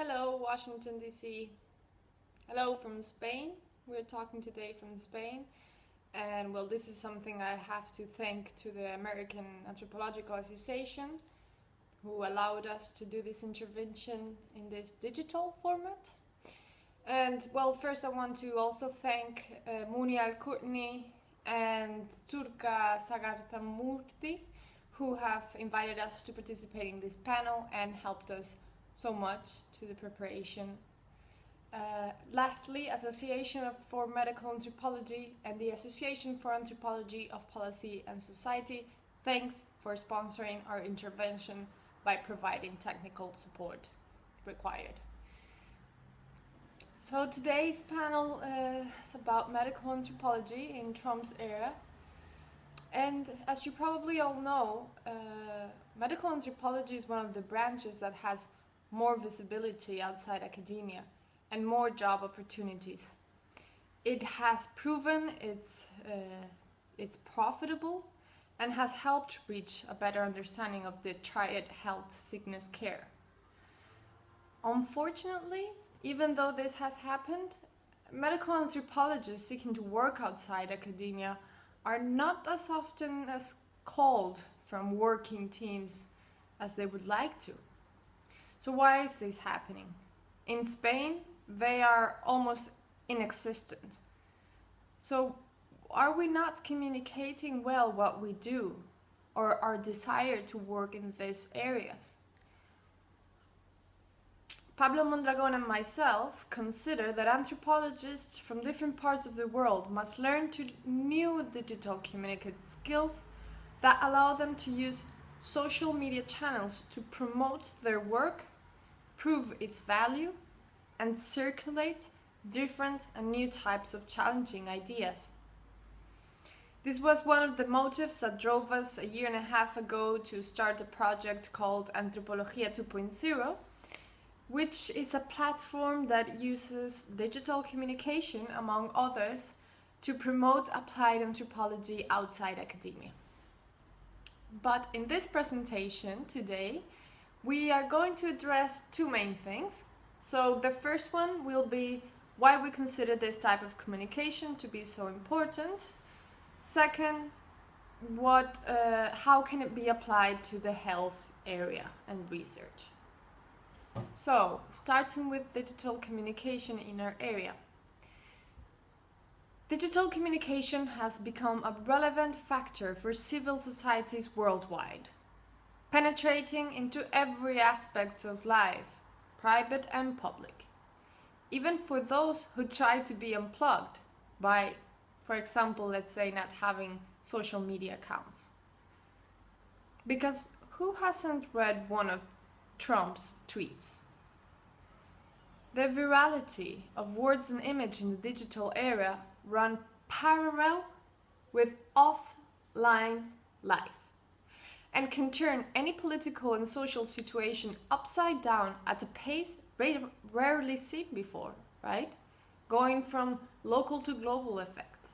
Hello, Washington, D.C. Hello from Spain. We're talking today from Spain. And well, this is something I have to thank to the American Anthropological Association, who allowed us to do this intervention in this digital format. And well, first I want to also thank Muni Al-Kurtni and Turka Sagartamurti, who have invited us to participate in this panel and helped us so much to the preparation. Lastly, Association for Medical Anthropology and the Association for Anthropology of Policy and Society, thanks for sponsoring our intervention by providing technical support required. So today's panel is about medical anthropology in Trump's era. And as you probably all know, medical anthropology is one of the branches that has more visibility outside academia and more job opportunities. It has proven it's profitable and has helped reach a better understanding of the triad health, sickness, care. Unfortunately, even though this has happened, medical anthropologists seeking to work outside academia are not as often as called from working teams as they would like to. So why is this happening? In Spain, they are almost inexistent. So are we not communicating well what we do or our desire to work in these areas? Pablo Mondragon and myself consider that anthropologists from different parts of the world must learn new digital communicative skills that allow them to use social media channels to promote their work, prove its value, and circulate different and new types of challenging ideas. This was one of the motives that drove us a year and a half ago to start a project called Antropología 2.0, which is a platform that uses digital communication, among others, to promote applied anthropology outside academia. But in this presentation today, we are going to address two main things. So the first one will be why we consider this type of communication to be so important. Second, how can it be applied to the health area and research? So, starting with digital communication in our area. Digital communication has become a relevant factor for civil societies worldwide, penetrating into every aspect of life, private and public, even for those who try to be unplugged by, for example, let's say not having social media accounts. Because who hasn't read one of Trump's tweets? The virality of words and image in the digital era run parallel with offline life and can turn any political and social situation upside down at a pace rarely seen before, right? Going from local to global effects.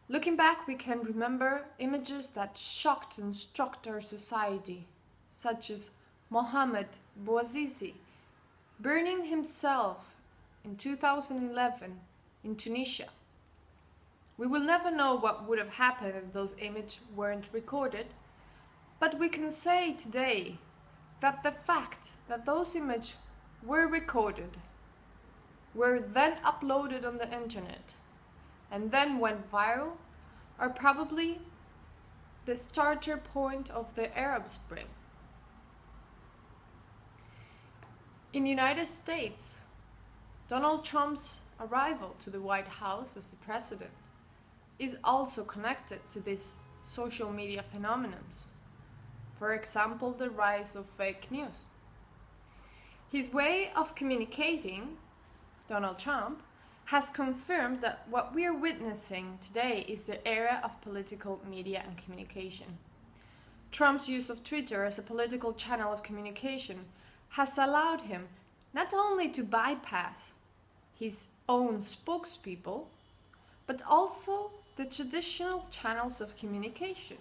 Looking back, we can remember images that shocked and struck our society, such as Mohamed Bouazizi burning himself in 2011 in Tunisia. We will never know what would have happened if those images weren't recorded, but we can say today that the fact that those images were recorded, were then uploaded on the internet, and then went viral, are probably the starter point of the Arab Spring. In the United States, Donald Trump's arrival to the White House as the president is also connected to these social media phenomena. For example, the rise of fake news. His way of communicating, Donald Trump, has confirmed that what we are witnessing today is the era of political media and communication. Trump's use of Twitter as a political channel of communication has allowed him not only to bypass his own spokespeople, but also the traditional channels of communication,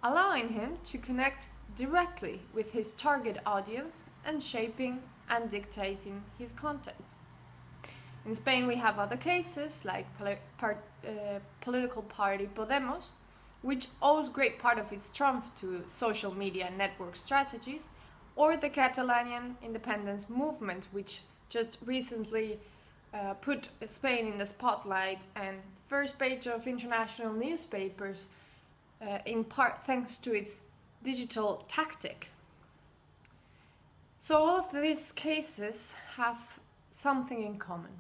allowing him to connect directly with his target audience and shaping and dictating his content. In Spain we have other cases like political party Podemos, which owes great part of its trump to social media network strategies, or the Catalanian independence movement, which just recently put Spain in the spotlight and first page of international newspapers, in part thanks to its digital tactic. So all of these cases have something in common.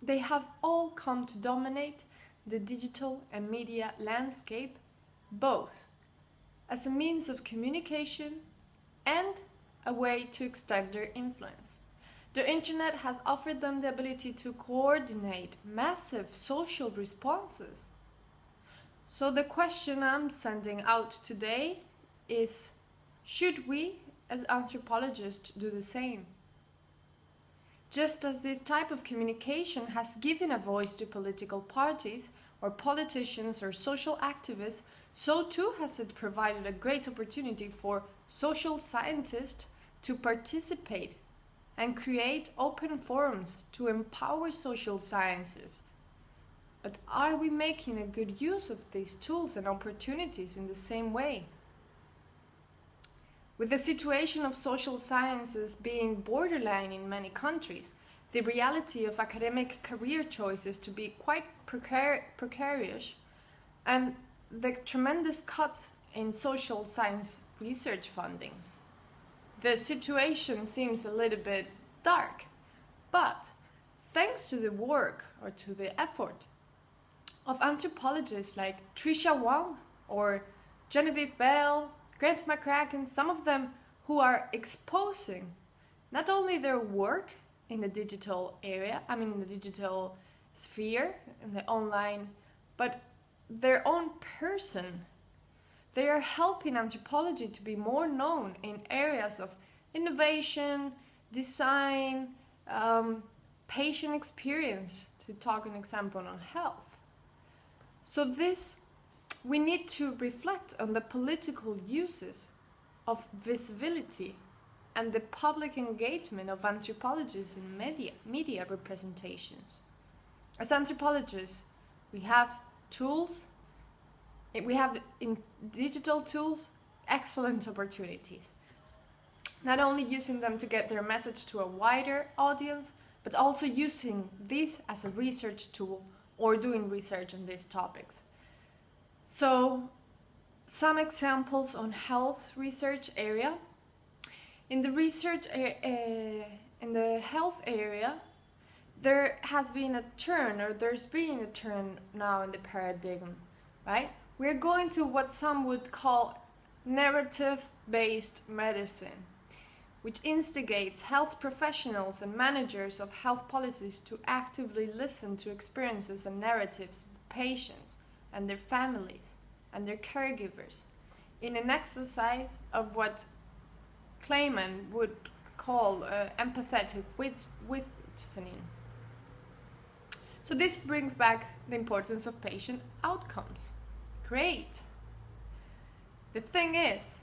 They have all come to dominate the digital and media landscape, both as a means of communication and a way to extend their influence. The internet has offered them the ability to coordinate massive social responses. So the question I'm sending out today is, should we as anthropologists do the same? Just as this type of communication has given a voice to political parties or politicians or social activists, so too has it provided a great opportunity for social scientists to participate and create open forums to empower social sciences. But are we making a good use of these tools and opportunities in the same way? With the situation of social sciences being borderline in many countries, the reality of academic career choices to be quite precarious, and the tremendous cuts in social science research fundings, the situation seems a little bit dark. But thanks to the work or to the effort of anthropologists like Tricia Wang or Genevieve Bell, Grant McCracken, some of them who are exposing not only their work in the digital area, in the digital sphere, in the online, but their own person. They are helping anthropology to be more known in areas of innovation, design, patient experience, to talk an example on health. So we need to reflect on the political uses of visibility and the public engagement of anthropologists in media representations. As anthropologists, we have tools, we have in digital tools excellent opportunities. Not only using them to get their message to a wider audience, but also using this as a research tool or doing research on these topics. So, some examples on health research area. In the research, in the health area, there has been a turn, or there's been a turn now in the paradigm, right? We're going to what some would call narrative-based medicine, which instigates health professionals and managers of health policies to actively listen to experiences and narratives of patients and their families and their caregivers in an exercise of what Kleiman would call empathetic listening. So this brings back the importance of patient outcomes. Great. The thing is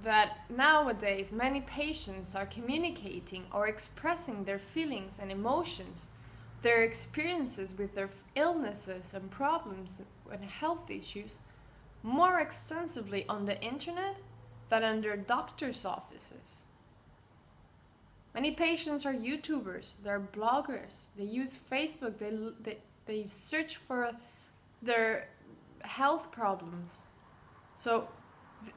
that nowadays many patients are communicating or expressing their feelings and emotions, their experiences with their illnesses and problems and health issues more extensively on the internet than in their doctor's offices. Many patients are YouTubers, they're bloggers, they use Facebook, they search for their health problems. So the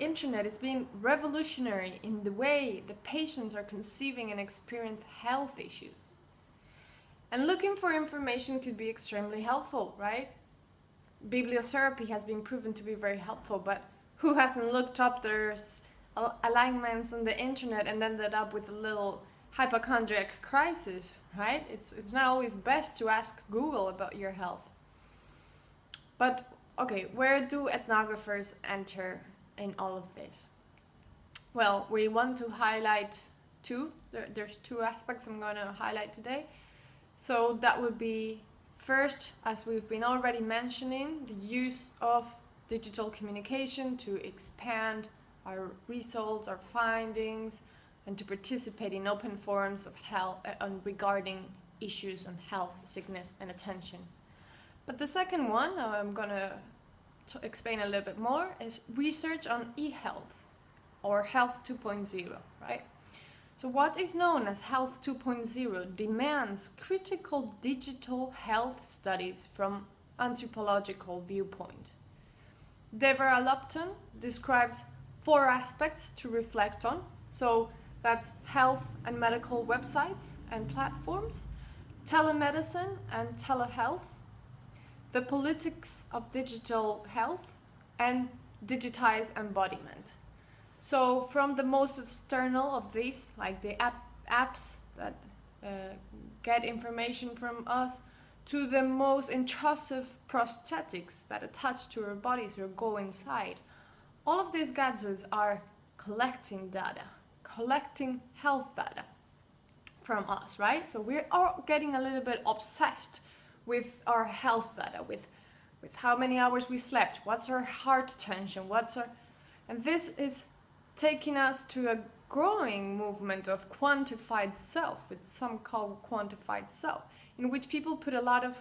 internet is being revolutionary in the way the patients are conceiving and experiencing health issues. And looking for information could be extremely helpful, right? Bibliotherapy has been proven to be very helpful, but who hasn't looked up their alignments on the internet and ended up with a little hypochondriac crisis, right? It's not always best to ask Google about your health. But okay, where do ethnographers enter in all of this? Well, we want to highlight two. There's two aspects I'm going to highlight today. So that would be first, as we've been already mentioning, the use of digital communication to expand our results, our findings, and to participate in open forums of health regarding issues on health, sickness, and attention. But the second one I'm gonna explain a little bit more is research on e-health or health 2.0, right? So what is known as health 2.0 demands critical digital health studies from anthropological viewpoint. Deborah Lupton describes 4 aspects to reflect on. So that's health and medical websites and platforms, telemedicine and telehealth, the politics of digital health, and digitized embodiment. So from the most external of these, like the apps that get information from us, to the most intrusive prosthetics that attach to our bodies or go inside, all of these gadgets are collecting data, collecting health data from us, right? So we're all getting a little bit obsessed with our health data, with how many hours we slept, what's our heart tension, and this is taking us to a growing movement of quantified self, with some called quantified self, in which people put a lot of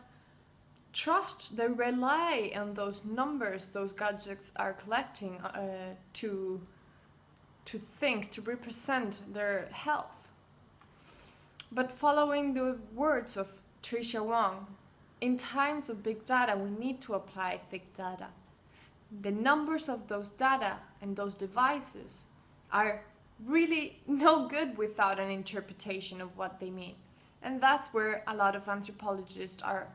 trust, they rely on those numbers those gadgets are collecting to think, to represent their health. But following the words of Tricia Wong, in times of big data, we need to apply thick data. The numbers of those data and those devices are really no good without an interpretation of what they mean. And that's where a lot of anthropologists are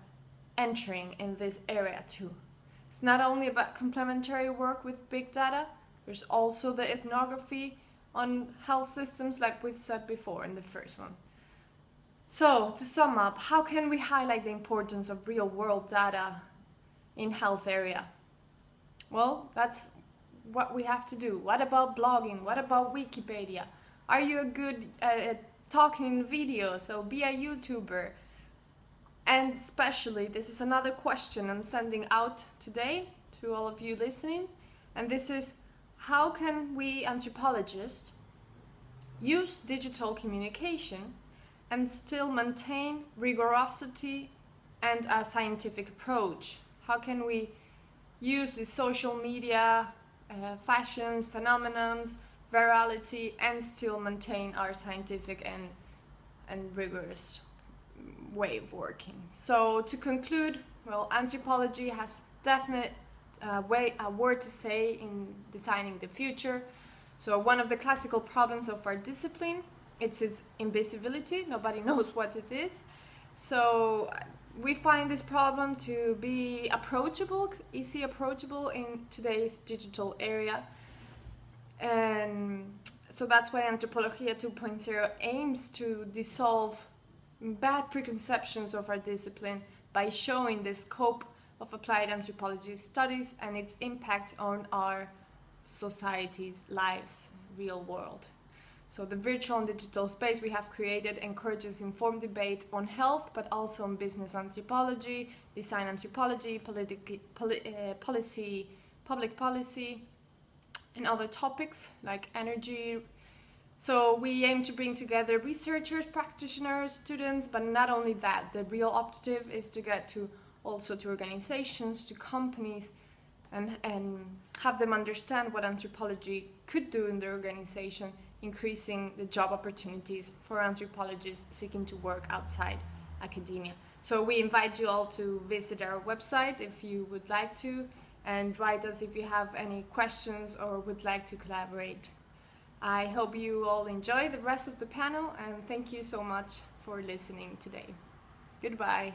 entering in this area too. It's not only about complementary work with big data, there's also the ethnography on health systems, like we've said before in the first one. So, to sum up, how can we highlight the importance of real-world data in health area? Well, that's what we have to do. What about blogging? What about Wikipedia? Are you a good at talking in video? So be a YouTuber. And especially, this is another question I'm sending out today to all of you listening. And this is, how can we anthropologists use digital communication and still maintain rigorosity and a scientific approach? How can we use the social media, fashions, phenomenons, virality, and still maintain our scientific and rigorous way of working? So to conclude, well, anthropology has definitely a word to say in designing the future. So one of the classical problems of our discipline, it's its invisibility. Nobody knows what it is. So we find this problem to be approachable, easy approachable in today's digital area. And so that's why Antropología 2.0 aims to dissolve bad preconceptions of our discipline by showing the scope of applied anthropology studies and its impact on our society's lives, real world. So the virtual and digital space we have created encourages informed debate on health, but also on business anthropology, design anthropology, policy, public policy, and other topics like energy. So we aim to bring together researchers, practitioners, students, but not only that. The real objective is to get to also to organizations, to companies, and have them understand what anthropology could do in their organization, increasing the job opportunities for anthropologists seeking to work outside academia. So we invite you all to visit our website if you would like to, and write us if you have any questions or would like to collaborate. I hope you all enjoy the rest of the panel, and thank you so much for listening today. Goodbye.